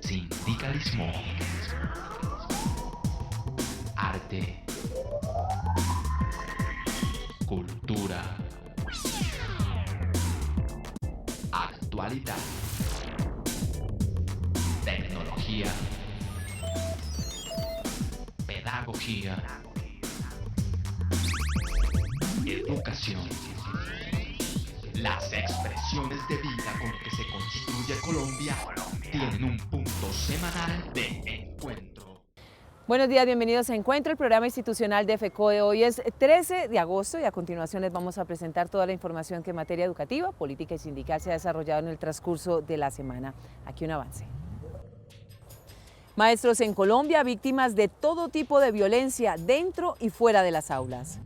Sindicalismo. Arte. Cultura. Actualidad. Tecnología. Pedagogía. Educación. Las expresiones de vida con que se construye Colombia tienen un punto semanal de encuentro. Buenos días, bienvenidos a Encuentro, el programa institucional de FECODE. Hoy es 13 de agosto y a continuación les vamos a presentar toda la información que en materia educativa, política y sindical se ha desarrollado en el transcurso de la semana. Aquí un avance. Maestros en Colombia víctimas de todo tipo de violencia dentro y fuera de las aulas.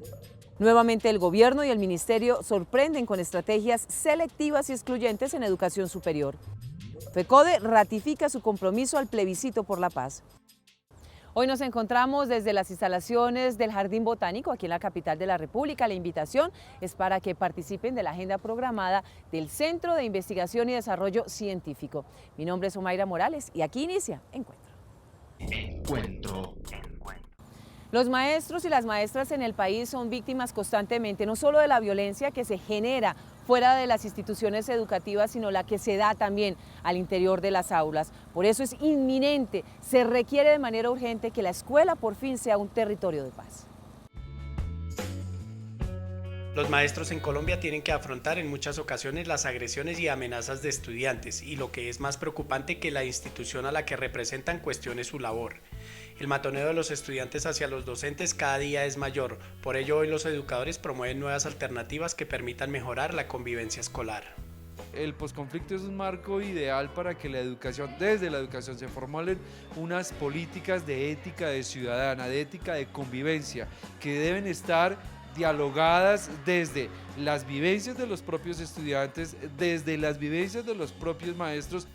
Nuevamente el gobierno y el ministerio sorprenden con estrategias selectivas y excluyentes en educación superior. FECODE ratifica su compromiso al plebiscito por la paz. Hoy nos encontramos desde las instalaciones del Jardín Botánico, aquí en la capital de la República. La invitación es para que participen de la agenda programada del Centro de Investigación y Desarrollo Científico. Mi nombre es Omaira Morales y aquí inicia Encuentro. Encuentro. Los maestros y las maestras en el país son víctimas constantemente, no solo de la violencia que se genera fuera de las instituciones educativas, sino la que se da también al interior de las aulas. Por eso es inminente, se requiere de manera urgente que la escuela por fin sea un territorio de paz. Los maestros en Colombia tienen que afrontar en muchas ocasiones las agresiones y amenazas de estudiantes y lo que es más preocupante, que la institución a la que representan cuestione su labor. El matoneo de los estudiantes hacia los docentes cada día es mayor, por ello hoy los educadores promueven nuevas alternativas que permitan mejorar la convivencia escolar. El posconflicto es un marco ideal para que desde la educación se formulen unas políticas de ética de ciudadana, de ética de convivencia, que deben estar dialogadas desde las vivencias de los propios estudiantes, desde las vivencias de los propios maestros.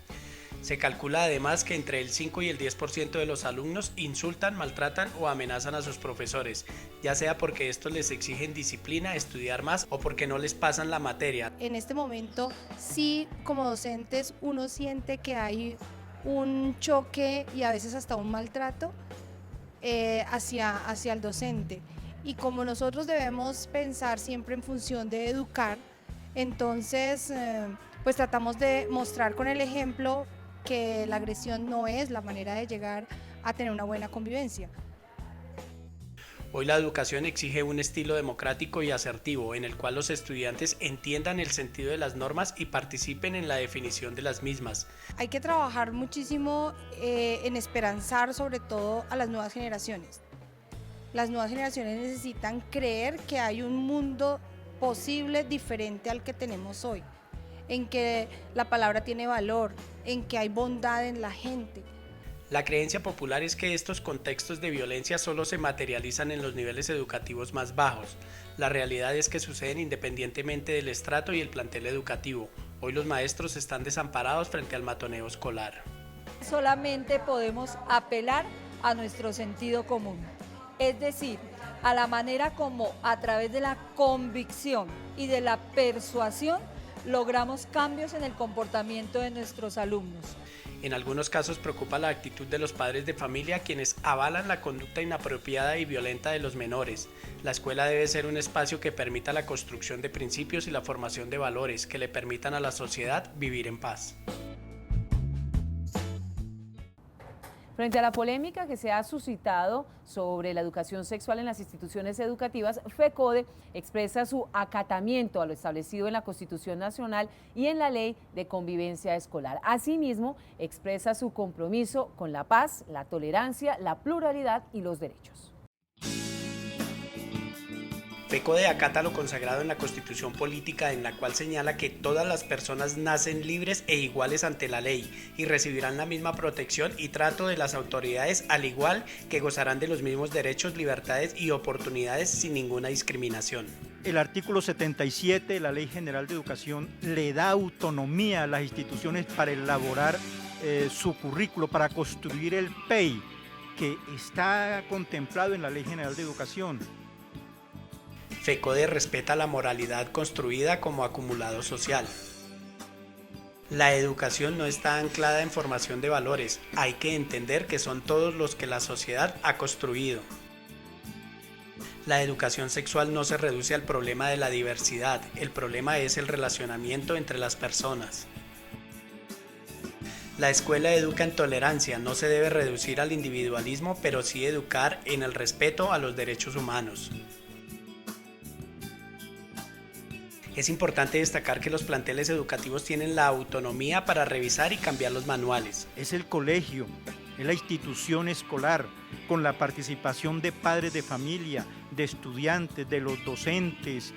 Se calcula además que entre el 5 y el 10% de los alumnos insultan, maltratan o amenazan a sus profesores, ya sea porque estos les exigen disciplina, estudiar más o porque no les pasan la materia. En este momento sí, como docentes, uno siente que hay un choque y a veces hasta un maltrato hacia el docente. Y como nosotros debemos pensar siempre en función de educar, entonces pues tratamos de mostrar con el ejemplo que la agresión no es la manera de llegar a tener una buena convivencia. Hoy la educación exige un estilo democrático y asertivo, en el cual los estudiantes entiendan el sentido de las normas y participen en la definición de las mismas. Hay que trabajar muchísimo en esperanzar sobre todo a las nuevas generaciones. Las nuevas generaciones necesitan creer que hay un mundo posible diferente al que tenemos hoy, en que la palabra tiene valor, en que hay bondad en la gente. La creencia popular es que estos contextos de violencia solo se materializan en los niveles educativos más bajos. La realidad es que suceden independientemente del estrato y el plantel educativo. Hoy los maestros están desamparados frente al matoneo escolar. Solamente podemos apelar a nuestro sentido común, es decir, a la manera como a través de la convicción y de la persuasión logramos cambios en el comportamiento de nuestros alumnos. En algunos casos preocupa la actitud de los padres de familia, quienes avalan la conducta inapropiada y violenta de los menores. La escuela debe ser un espacio que permita la construcción de principios y la formación de valores que le permitan a la sociedad vivir en paz. Frente a la polémica que se ha suscitado sobre la educación sexual en las instituciones educativas, FECODE expresa su acatamiento a lo establecido en la Constitución Nacional y en la Ley de Convivencia Escolar. Asimismo, expresa su compromiso con la paz, la tolerancia, la pluralidad y los derechos. FECODE acata lo consagrado en la Constitución Política, en la cual señala que todas las personas nacen libres e iguales ante la ley y recibirán la misma protección y trato de las autoridades, al igual que gozarán de los mismos derechos, libertades y oportunidades sin ninguna discriminación. El artículo 77 de la Ley General de Educación le da autonomía a las instituciones para elaborar su currículo, para construir el PEI, que está contemplado en la Ley General de Educación. FECODE respeta la moralidad construida como acumulado social. La educación no está anclada en formación de valores, hay que entender que son todos los que la sociedad ha construido. La educación sexual no se reduce al problema de la diversidad, el problema es el relacionamiento entre las personas. La escuela educa en tolerancia, no se debe reducir al individualismo, pero sí educar en el respeto a los derechos humanos. Es importante destacar que los planteles educativos tienen la autonomía para revisar y cambiar los manuales. Es el colegio, es la institución escolar, con la participación de padres de familia, de estudiantes, de los docentes,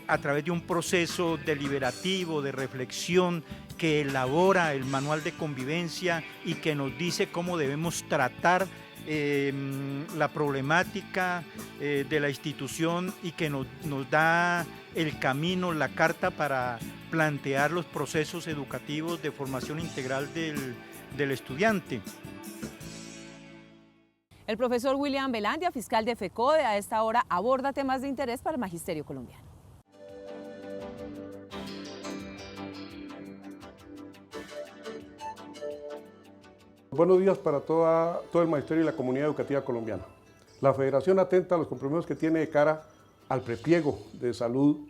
a través de un proceso deliberativo, de reflexión, que elabora el manual de convivencia y que nos dice cómo debemos tratar la problemática de la institución y que nos da el camino, la carta para plantear los procesos educativos de formación integral del estudiante. El profesor William Velandia, fiscal de FECODE, a esta hora aborda temas de interés para el magisterio colombiano. Buenos días para todo el magisterio y la comunidad educativa colombiana. La Federación atenta a los compromisos que tiene de cara al prepliego de salud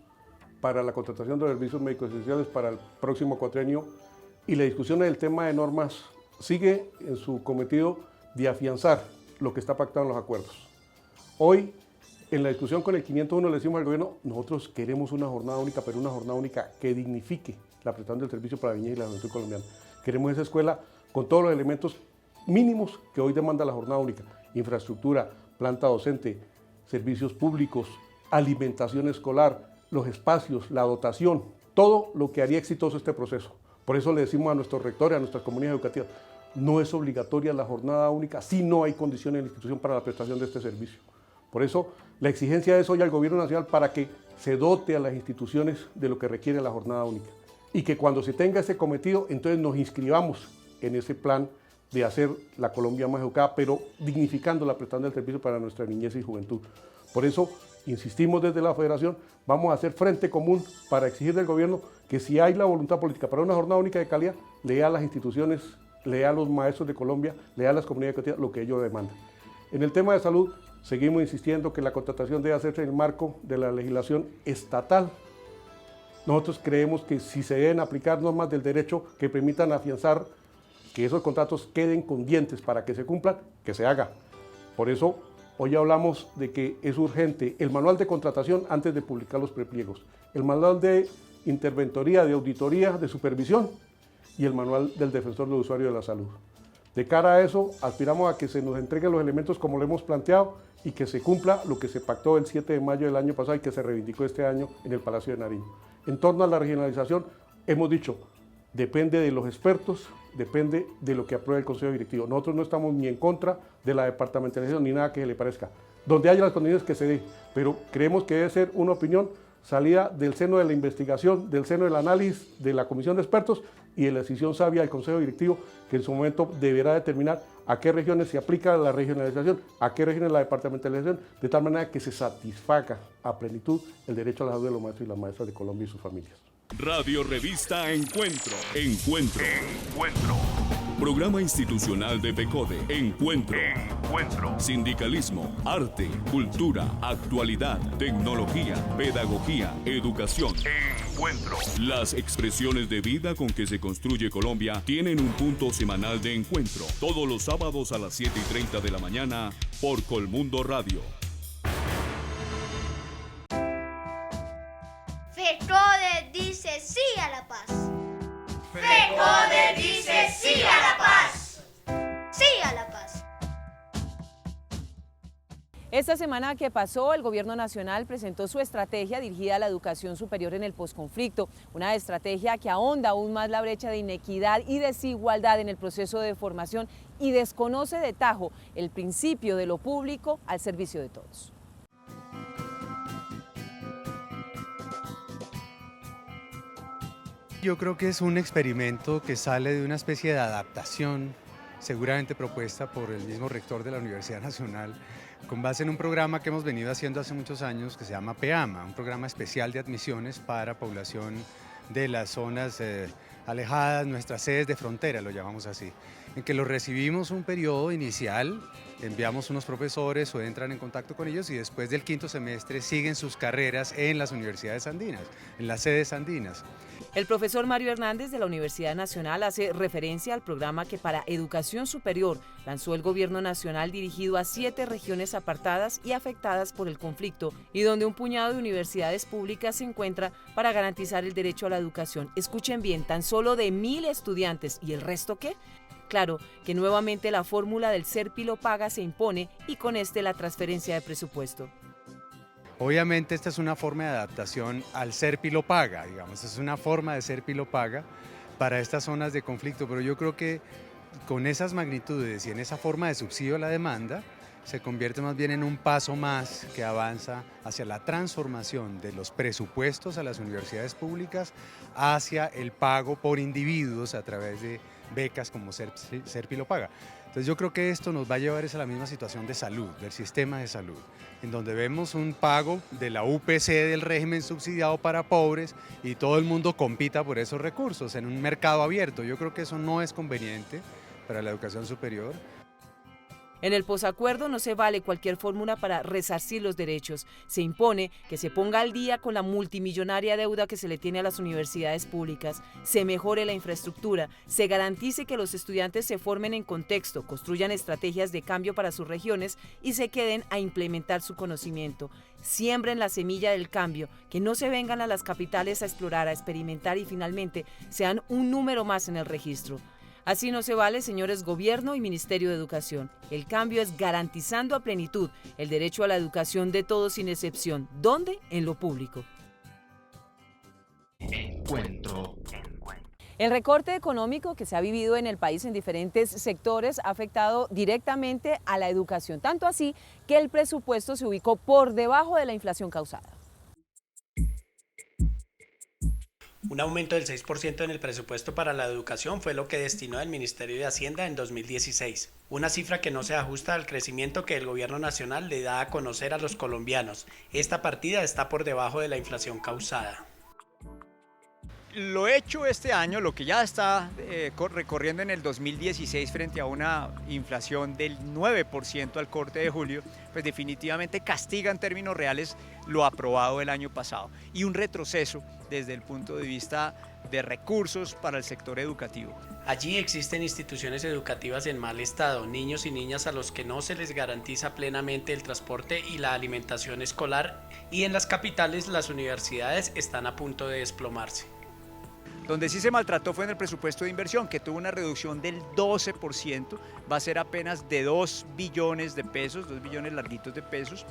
para la contratación de servicios médicos esenciales para el próximo cuatrienio, y la discusión del tema de normas sigue en su cometido de afianzar lo que está pactado en los acuerdos. Hoy, en la discusión con el 501, le decimos al gobierno, nosotros queremos una jornada única, pero una jornada única que dignifique la prestación del servicio para la niñez y la juventud colombiana. Queremos esa escuela con todos los elementos mínimos que hoy demanda la jornada única: infraestructura, planta docente, servicios públicos, alimentación escolar, los espacios, la dotación, todo lo que haría exitoso este proceso. Por eso le decimos a nuestros rectores, a nuestras comunidades educativas, no es obligatoria la jornada única si no hay condiciones en la institución para la prestación de este servicio. Por eso la exigencia es hoy al gobierno nacional para que se dote a las instituciones de lo que requiere la jornada única, y que cuando se tenga ese cometido, entonces nos inscribamos en ese plan de hacer la Colombia más educada, pero dignificando la prestación del servicio para nuestra niñez y juventud. Por eso, insistimos desde la Federación, vamos a hacer frente común para exigir del gobierno que si hay la voluntad política para una jornada única de calidad, le dé a las instituciones, le dé a los maestros de Colombia, le dé a las comunidades educativas lo que ellos demandan. En el tema de salud, seguimos insistiendo que la contratación debe hacerse en el marco de la legislación estatal. Nosotros creemos que si se deben aplicar normas del derecho que permitan afianzar que esos contratos queden con dientes para que se cumplan, que se haga. Por eso, hoy hablamos de que es urgente el manual de contratación antes de publicar los prepliegos, el manual de interventoría, de auditoría, de supervisión y el manual del defensor del usuario de la salud. De cara a eso, aspiramos a que se nos entreguen los elementos como lo hemos planteado y que se cumpla lo que se pactó el 7 de mayo del año pasado y que se reivindicó este año en el Palacio de Nariño. En torno a la regionalización, hemos dicho, depende de los expertos, depende de lo que apruebe el Consejo Directivo. Nosotros no estamos ni en contra de la departamentalización ni nada que se le parezca. Donde haya las condiciones que se dé, pero creemos que debe ser una opinión salida del seno de la investigación, del seno del análisis de la comisión de expertos y de la decisión sabia del Consejo Directivo, que en su momento deberá determinar a qué regiones se aplica la regionalización, a qué regiones la departamentalización, de tal manera que se satisfaga a plenitud el derecho a la salud de los maestros y las maestras de Colombia y sus familias. Radio Revista Encuentro. Programa institucional de FECODE. Encuentro. Sindicalismo, arte, cultura, actualidad, tecnología, pedagogía, educación. Las expresiones de vida con que se construye Colombia tienen un punto semanal de encuentro. Todos los sábados a las 7:30 de la mañana por Colmundo Radio. FECODE dice sí a la paz. FECODE dice sí a la paz. Sí a la paz. Esta semana que pasó, el Gobierno Nacional presentó su estrategia dirigida a la educación superior en el posconflicto, una estrategia que ahonda aún más la brecha de inequidad y desigualdad en el proceso de formación y desconoce de tajo el principio de lo público al servicio de todos. Yo creo que es un experimento que sale de una especie de adaptación, seguramente propuesta por el mismo rector de la Universidad Nacional, con base en un programa que hemos venido haciendo hace muchos años que se llama PEAMA, un programa especial de admisiones para población de las zonas alejadas, nuestras sedes de frontera, lo llamamos así, en que los recibimos un periodo inicial, enviamos unos profesores o entran en contacto con ellos y después del quinto semestre siguen sus carreras en las universidades andinas, en las sedes andinas. El profesor Mario Hernández de la Universidad Nacional hace referencia al programa que para educación superior lanzó el gobierno nacional dirigido a 7 regiones apartadas y afectadas por el conflicto y donde un puñado de universidades públicas se encuentra para garantizar el derecho a la educación. Escuchen bien, tan solo de 1.000 estudiantes, ¿y el resto qué? Claro que nuevamente la fórmula del Serpilo paga se impone y con la transferencia de presupuesto. Obviamente esta es una forma de adaptación al Serpilo paga, digamos, es una forma de Serpilo paga para estas zonas de conflicto, pero yo creo que con esas magnitudes y en esa forma de subsidio a la demanda se convierte más bien en un paso más que avanza hacia la transformación de los presupuestos a las universidades públicas hacia el pago por individuos a través de becas como Serpilo paga. Entonces yo creo que esto nos va a llevar a la misma situación de salud, del sistema de salud, en donde vemos un pago de la UPC del régimen subsidiado para pobres y todo el mundo compita por esos recursos en un mercado abierto. Yo creo que eso no es conveniente para la educación superior. En el posacuerdo no se vale cualquier fórmula para resarcir los derechos. Se impone que se ponga al día con la multimillonaria deuda que se le tiene a las universidades públicas, se mejore la infraestructura, se garantice que los estudiantes se formen en contexto, construyan estrategias de cambio para sus regiones y se queden a implementar su conocimiento. Siembren la semilla del cambio, que no se vengan a las capitales a explorar, a experimentar y finalmente sean un número más en el registro. Así no se vale, señores Gobierno y Ministerio de Educación. El cambio es garantizando a plenitud el derecho a la educación de todos sin excepción. ¿Dónde? En lo público. Encuentro. El recorte económico que se ha vivido en el país en diferentes sectores ha afectado directamente a la educación, tanto así que el presupuesto se ubicó por debajo de la inflación causada. Un aumento del 6% en el presupuesto para la educación fue lo que destinó el Ministerio de Hacienda en 2016, una cifra que no se ajusta al crecimiento que el gobierno nacional le da a conocer a los colombianos. Esta partida está por debajo de la inflación causada. Lo hecho este año, lo que ya está recorriendo en el 2016 frente a una inflación del 9% al corte de julio, pues definitivamente castiga en términos reales lo aprobado el año pasado y un retroceso desde el punto de vista de recursos para el sector educativo. Allí existen instituciones educativas en mal estado, niños y niñas a los que no se les garantiza plenamente el transporte y la alimentación escolar, y en las capitales las universidades están a punto de desplomarse. Donde sí se maltrató fue en el presupuesto de inversión, que tuvo una reducción del 12%, va a ser apenas de 2 billones de pesos, 2 billones larguitos de pesos.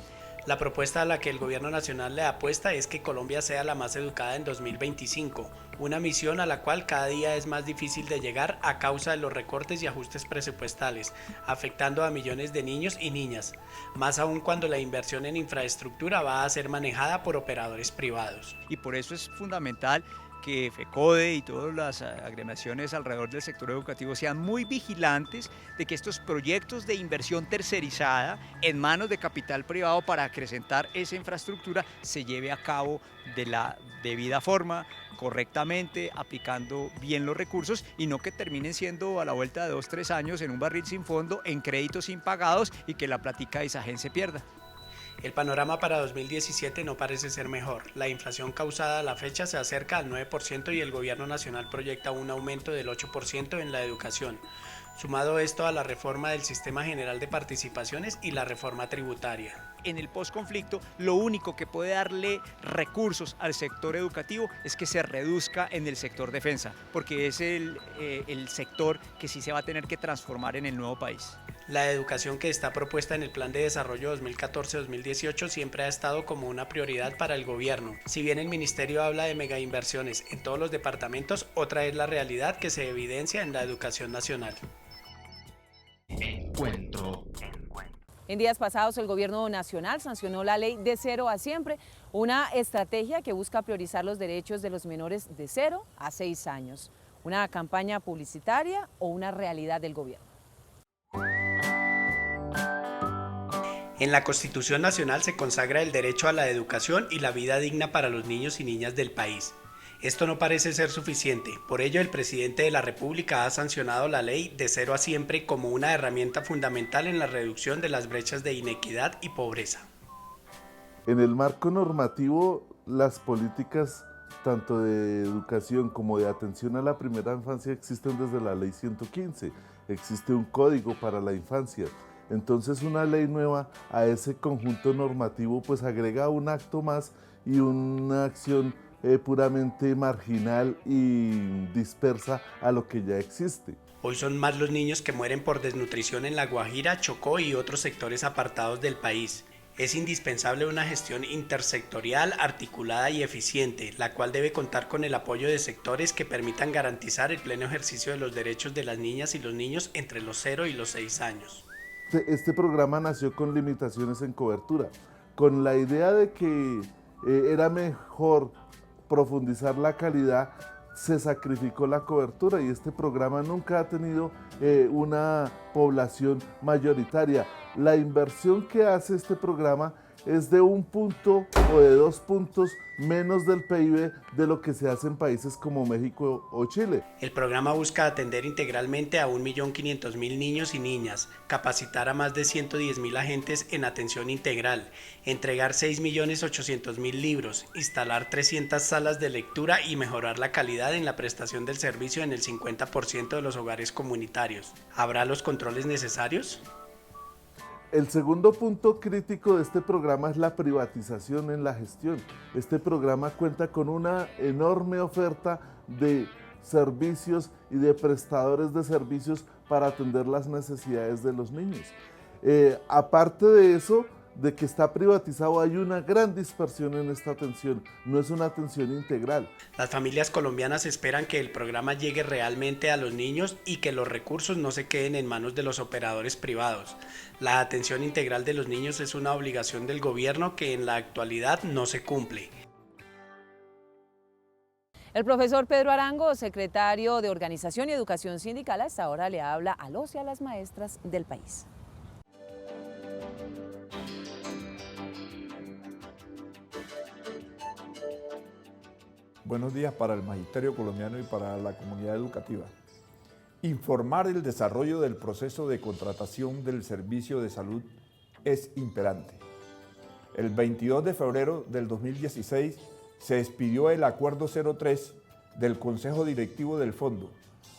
La propuesta a la que el gobierno nacional le apuesta es que Colombia sea la más educada en 2025, una misión a la cual cada día es más difícil de llegar a causa de los recortes y ajustes presupuestales, afectando a millones de niños y niñas, más aún cuando la inversión en infraestructura va a ser manejada por operadores privados. Y por eso es fundamental que FECODE y todas las agremiaciones alrededor del sector educativo sean muy vigilantes de que estos proyectos de inversión tercerizada en manos de capital privado para acrecentar esa infraestructura se lleve a cabo de la debida forma, correctamente, aplicando bien los recursos y no que terminen siendo a la vuelta de 2-3 años en un barril sin fondo, en créditos impagados y que la plática de Isagen se pierda. El panorama para 2017 no parece ser mejor. La inflación causada a la fecha se acerca al 9% y el gobierno nacional proyecta un aumento del 8% en la educación. Sumado esto a la reforma del Sistema General de Participaciones y la reforma tributaria. En el posconflicto, lo único que puede darle recursos al sector educativo es que se reduzca en el sector defensa, porque es el sector que sí se va a tener que transformar en el nuevo país. La educación que está propuesta en el Plan de Desarrollo 2014-2018 siempre ha estado como una prioridad para el gobierno. Si bien el ministerio habla de megainversiones en todos los departamentos, otra es la realidad que se evidencia en la educación nacional. Encuentro. En días pasados el gobierno nacional sancionó la ley de 0 a siempre, una estrategia que busca priorizar los derechos de los menores de 0 a 6 años. ¿Una campaña publicitaria o una realidad del gobierno? En la Constitución Nacional se consagra el derecho a la educación y la vida digna para los niños y niñas del país. Esto no parece ser suficiente, por ello el presidente de la República ha sancionado la ley de Cero a Siempre como una herramienta fundamental en la reducción de las brechas de inequidad y pobreza. En el marco normativo, las políticas tanto de educación como de atención a la primera infancia existen desde la ley 115, existe un código para la infancia. Entonces una ley nueva a ese conjunto normativo pues agrega un acto más y una acción puramente marginal y dispersa a lo que ya existe. Hoy son más los niños que mueren por desnutrición en La Guajira, Chocó y otros sectores apartados del país. Es indispensable una gestión intersectorial, articulada y eficiente, la cual debe contar con el apoyo de sectores que permitan garantizar el pleno ejercicio de los derechos de las niñas y los niños entre los 0 y los 6 años. Este programa nació con limitaciones en cobertura, con la idea de que era mejor profundizar la calidad, se sacrificó la cobertura y este programa nunca ha tenido una población mayoritaria. La inversión que hace este programa es de 1 punto o de 2 puntos menos del PIB de lo que se hace en países como México o Chile. El programa busca atender integralmente a 1.500.000 niños y niñas, capacitar a más de 110.000 agentes en atención integral, entregar 6.800.000 libros, instalar 300 salas de lectura y mejorar la calidad en la prestación del servicio en el 50% de los hogares comunitarios. ¿Habrá los controles necesarios? El segundo punto crítico de este programa es la privatización en la gestión. Este programa cuenta con una enorme oferta de servicios y de prestadores de servicios para atender las necesidades de los niños. Aparte de eso, de que está privatizado, hay una gran dispersión en esta atención, no es una atención integral. Las familias colombianas esperan que el programa llegue realmente a los niños y que los recursos no se queden en manos de los operadores privados. La atención integral de los niños es una obligación del gobierno que en la actualidad no se cumple. El profesor Pedro Arango, secretario de Organización y Educación Sindical, a esta hora le habla a los y a las maestras del país. Buenos días para el magisterio colombiano y para la comunidad educativa. Informar el desarrollo del proceso de contratación del servicio de salud es imperante. El 22 de febrero del 2016 se expidió el Acuerdo 03 del Consejo Directivo del Fondo.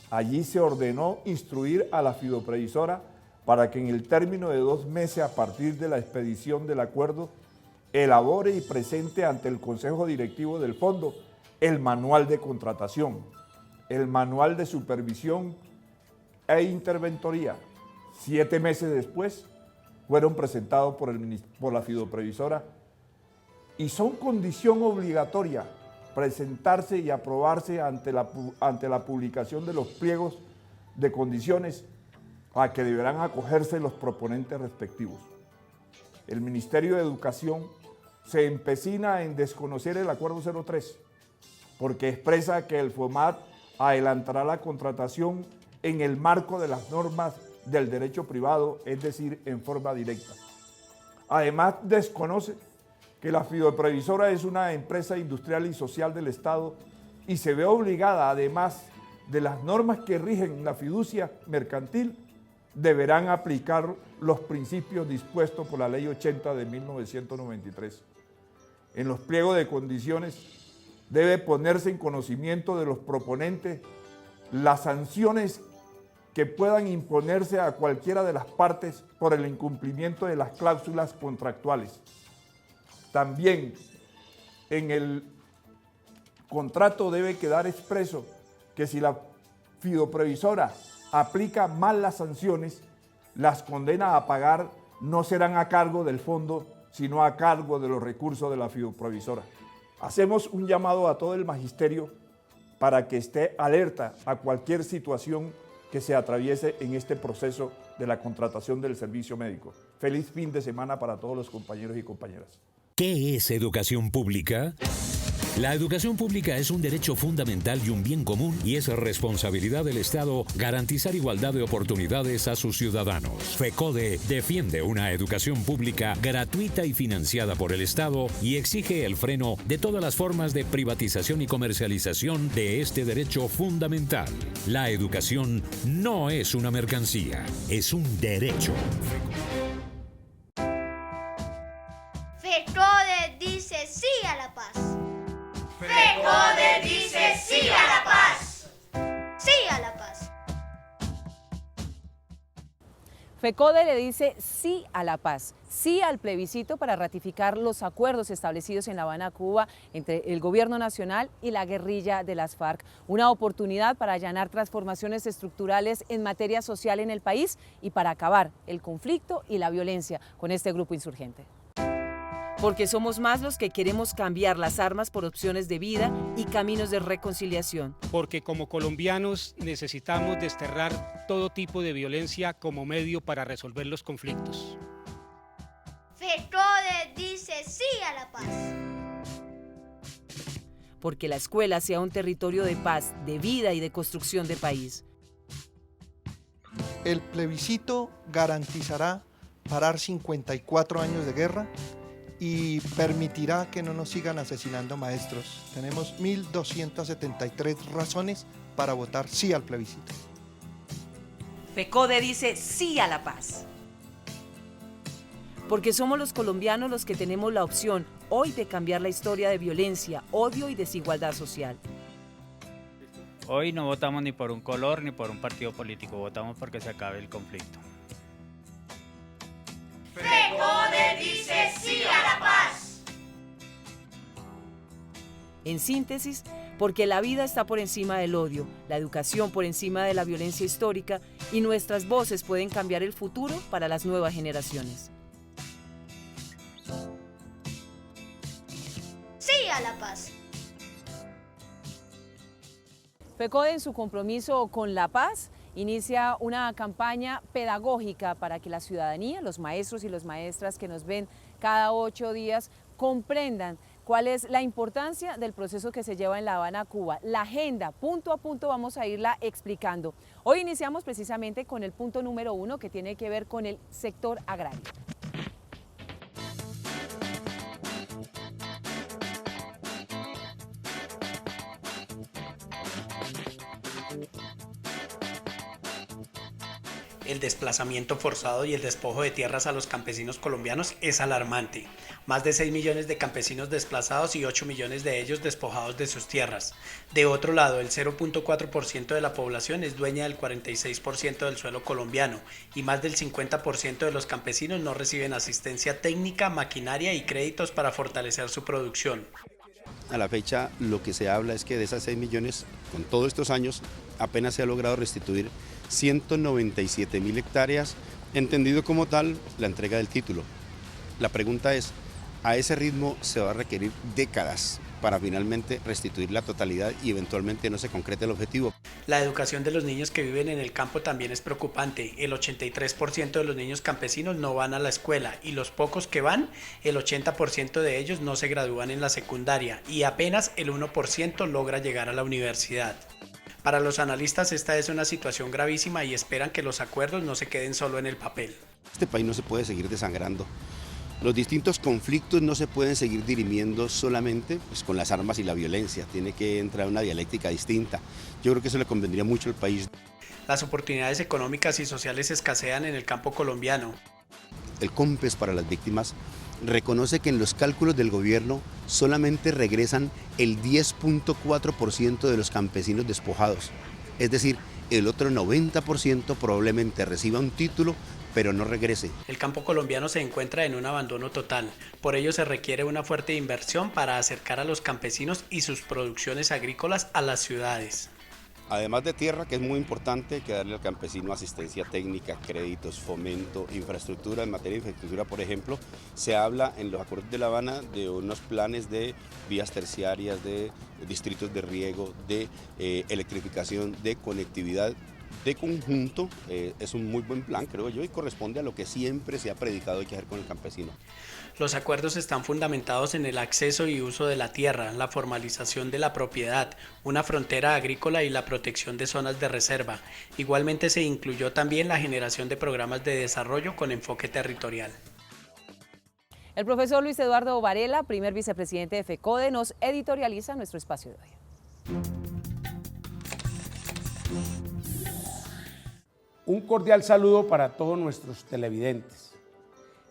Allí se ordenó instruir a la fidoprevisora para que en el término de 2 meses a partir de la expedición del acuerdo elabore y presente ante el Consejo Directivo del Fondo el manual de contratación, el manual de supervisión e interventoría. 7 meses después fueron presentados por la fidoprevisora y son condición obligatoria presentarse y aprobarse ante la publicación de los pliegos de condiciones a que deberán acogerse los proponentes respectivos. El Ministerio de Educación se empecina en desconocer el Acuerdo 03, porque expresa que el FOMAT adelantará la contratación en el marco de las normas del derecho privado, es decir, en forma directa. Además, desconoce que la fidoprevisora es una empresa industrial y social del Estado y se ve obligada, además de las normas que rigen la fiducia mercantil, deberán aplicar los principios dispuestos por la Ley 80 de 1993. En los pliegos de condiciones debe ponerse en conocimiento de los proponentes las sanciones que puedan imponerse a cualquiera de las partes por el incumplimiento de las cláusulas contractuales. También en el contrato debe quedar expreso que si la fidoprevisora aplica mal las sanciones, las condenas a pagar no serán a cargo del fondo, sino a cargo de los recursos de la fidoprevisora. Hacemos un llamado a todo el magisterio para que esté alerta a cualquier situación que se atraviese en este proceso de la contratación del servicio médico. Feliz fin de semana para todos los compañeros y compañeras. ¿Qué es educación pública? La educación pública es un derecho fundamental y un bien común y es responsabilidad del Estado garantizar igualdad de oportunidades a sus ciudadanos. FECODE defiende una educación pública gratuita y financiada por el Estado y exige el freno de todas las formas de privatización y comercialización de este derecho fundamental. La educación no es una mercancía, es un derecho. FECODE dice sí a la paz. FECODE dice sí a la paz. Sí a la paz. FECODE le dice sí a la paz, sí al plebiscito para ratificar los acuerdos establecidos en La Habana, Cuba, entre el gobierno nacional y la guerrilla de las FARC. Una oportunidad para allanar transformaciones estructurales en materia social en el país y para acabar el conflicto y la violencia con este grupo insurgente. Porque somos más los que queremos cambiar las armas por opciones de vida y caminos de reconciliación. Porque como colombianos necesitamos desterrar todo tipo de violencia como medio para resolver los conflictos. FECODE dice sí a la paz. Porque la escuela sea un territorio de paz, de vida y de construcción de país. El plebiscito garantizará parar 54 años de guerra y permitirá que no nos sigan asesinando maestros. Tenemos 1.273 razones para votar sí al plebiscito. FECODE dice sí a la paz. Porque somos los colombianos los que tenemos la opción hoy de cambiar la historia de violencia, odio y desigualdad social. Hoy no votamos ni por un color ni por un partido político, votamos porque se acabe el conflicto. FECODE dice sí a la paz. En síntesis, porque la vida está por encima del odio, la educación por encima de la violencia histórica y nuestras voces pueden cambiar el futuro para las nuevas generaciones. Sí a la paz. FECODE, en su compromiso con la paz, inicia una campaña pedagógica para que la ciudadanía, los maestros y las maestras que nos ven cada 8 días, comprendan cuál es la importancia del proceso que se lleva en La Habana, Cuba. La agenda, punto a punto, vamos a irla explicando. Hoy iniciamos precisamente con el punto número 1, que tiene que ver con el sector agrario. El desplazamiento forzado y el despojo de tierras a los campesinos colombianos es alarmante. Más de 6 millones de campesinos desplazados y 8 millones de ellos despojados de sus tierras. De otro lado, el 0.4% de la población es dueña del 46% del suelo colombiano y más del 50% de los campesinos no reciben asistencia técnica, maquinaria y créditos para fortalecer su producción. A la fecha, lo que se habla es que de esas 6 millones, con todos estos años, apenas se ha logrado restituir 197.000 hectáreas, entendido como tal la entrega del título. La pregunta es, ¿a ese ritmo se va a requerir décadas para finalmente restituir la totalidad y eventualmente no se concrete el objetivo? La educación de los niños que viven en el campo también es preocupante. El 83% de los niños campesinos no van a la escuela y los pocos que van, el 80% de ellos no se gradúan en la secundaria y apenas el 1% logra llegar a la universidad. Para los analistas esta es una situación gravísima y esperan que los acuerdos no se queden solo en el papel. Este país no se puede seguir desangrando. Los distintos conflictos no se pueden seguir dirimiendo solamente con las armas y la violencia. Tiene que entrar una dialéctica distinta. Yo creo que eso le convendría mucho al país. Las oportunidades económicas y sociales escasean en el campo colombiano. El COMPES para las víctimas reconoce que en los cálculos del gobierno solamente regresan el 10.4% de los campesinos despojados. Es decir, el otro 90% probablemente reciba un título, pero no regrese. El campo colombiano se encuentra en un abandono total. Por ello se requiere una fuerte inversión para acercar a los campesinos y sus producciones agrícolas a las ciudades. Además de tierra, que es muy importante, hay que darle al campesino asistencia técnica, créditos, fomento, infraestructura. En materia de infraestructura, por ejemplo, se habla en los acuerdos de La Habana de unos planes de vías terciarias, de distritos de riego, de electrificación, de conectividad de conjunto es un muy buen plan, creo yo, y corresponde a lo que siempre se ha predicado hay que hacer con el campesino. Los acuerdos están fundamentados en el acceso y uso de la tierra, la formalización de la propiedad, una frontera agrícola y la protección de zonas de reserva. Igualmente se incluyó también la generación de programas de desarrollo con enfoque territorial. El profesor Luis Eduardo Varela, primer vicepresidente de FECODE, nos editorializa nuestro espacio de hoy. Un cordial saludo para todos nuestros televidentes.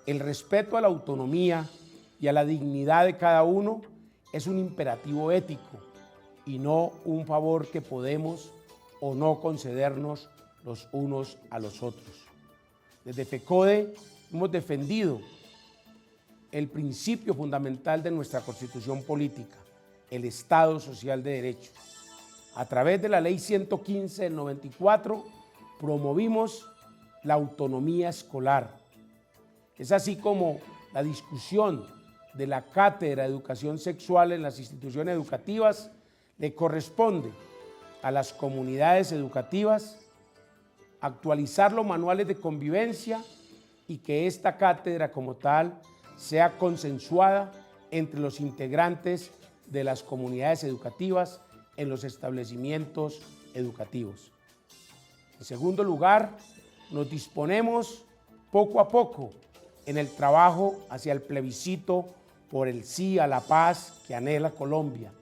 El respeto a la autonomía y a la dignidad de cada uno es un imperativo ético y no un favor que podemos o no concedernos los unos a los otros. Desde FECODE hemos defendido el principio fundamental de nuestra Constitución política, el Estado Social de Derecho. A través de la Ley 115 del 94, promovimos la autonomía escolar. Es así como la discusión de la cátedra de educación sexual en las instituciones educativas le corresponde a las comunidades educativas actualizar los manuales de convivencia y que esta cátedra como tal sea consensuada entre los integrantes de las comunidades educativas en los establecimientos educativos. En segundo lugar, nos disponemos poco a poco en el trabajo hacia el plebiscito por el sí a la paz que anhela Colombia.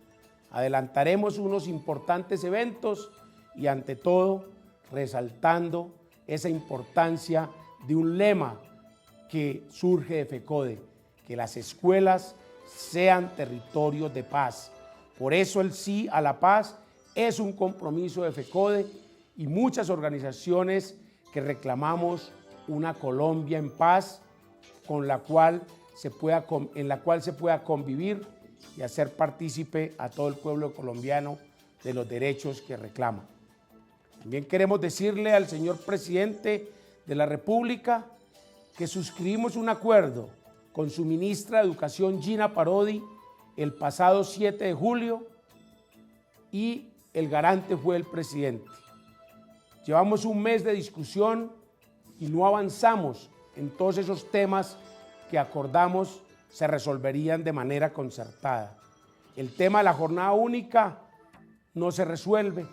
Adelantaremos unos importantes eventos y ante todo resaltando esa importancia de un lema que surge de FECODE, que las escuelas sean territorios de paz. Por eso el sí a la paz es un compromiso de FECODE y muchas organizaciones que reclamamos una Colombia en paz en la cual se pueda convivir y hacer partícipe a todo el pueblo colombiano de los derechos que reclama. También queremos decirle al señor presidente de la República que suscribimos un acuerdo con su ministra de Educación, Gina Parodi, el pasado 7 de julio y el garante fue el presidente. Llevamos un mes de discusión y no avanzamos en todos esos temas que acordamos se resolverían de manera concertada. El tema de la jornada única no se resuelve.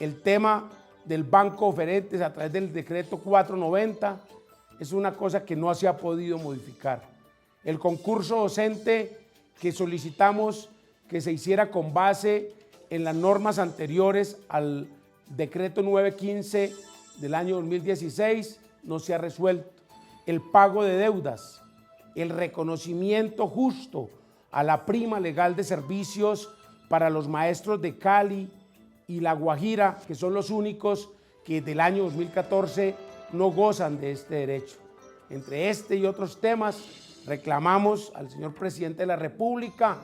El tema del banco de oferentes a través del decreto 490 es una cosa que no se ha podido modificar. El concurso docente que solicitamos que se hiciera con base en las normas anteriores al decreto 915 del año 2016 no se ha resuelto. El pago de deudas, el reconocimiento justo a la prima legal de servicios para los maestros de Cali y La Guajira, que son los únicos que del año 2014 no gozan de este derecho. Entre este y otros temas, reclamamos al señor presidente de la República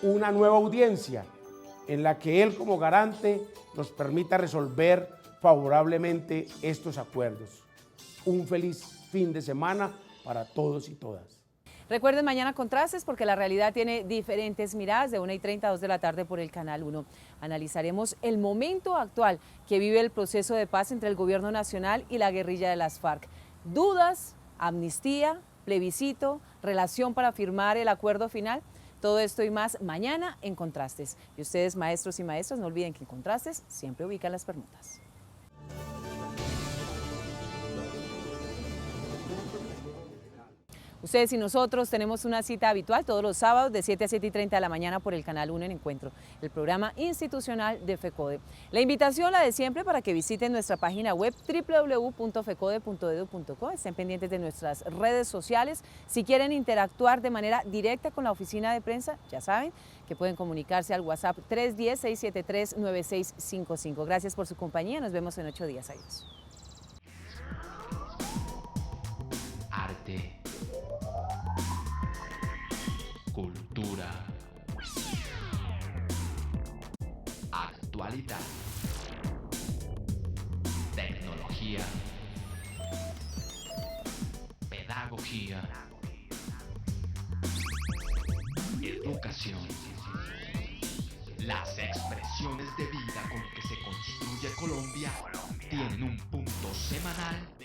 una nueva audiencia en la que él como garante nos permita resolver favorablemente estos acuerdos. Un feliz fin de semana para todos y todas. Recuerden mañana Contrastes porque la realidad tiene diferentes miradas de 1:30 a 2 de la tarde por el Canal 1. Analizaremos el momento actual que vive el proceso de paz entre el gobierno nacional y la guerrilla de las FARC. Dudas, amnistía, plebiscito, relación para firmar el acuerdo final. Todo esto y más mañana en Contrastes. Y ustedes, maestros y maestras, no olviden que en Contrastes siempre ubican las permutas. Ustedes y nosotros tenemos una cita habitual todos los sábados de 7 a 7:30 de la mañana por el Canal 1 en Encuentro, el programa institucional de FECODE. La invitación la de siempre para que visiten nuestra página web www.fecode.edu.co. Estén pendientes de nuestras redes sociales. Si quieren interactuar de manera directa con la oficina de prensa, ya saben que pueden comunicarse al WhatsApp 310-673-9655. Gracias por su compañía. Nos vemos en 8 días. Adiós. Arte. Cultura, actualidad, tecnología, pedagogía, educación. Las expresiones de vida con que se construye Colombia tienen un punto semanal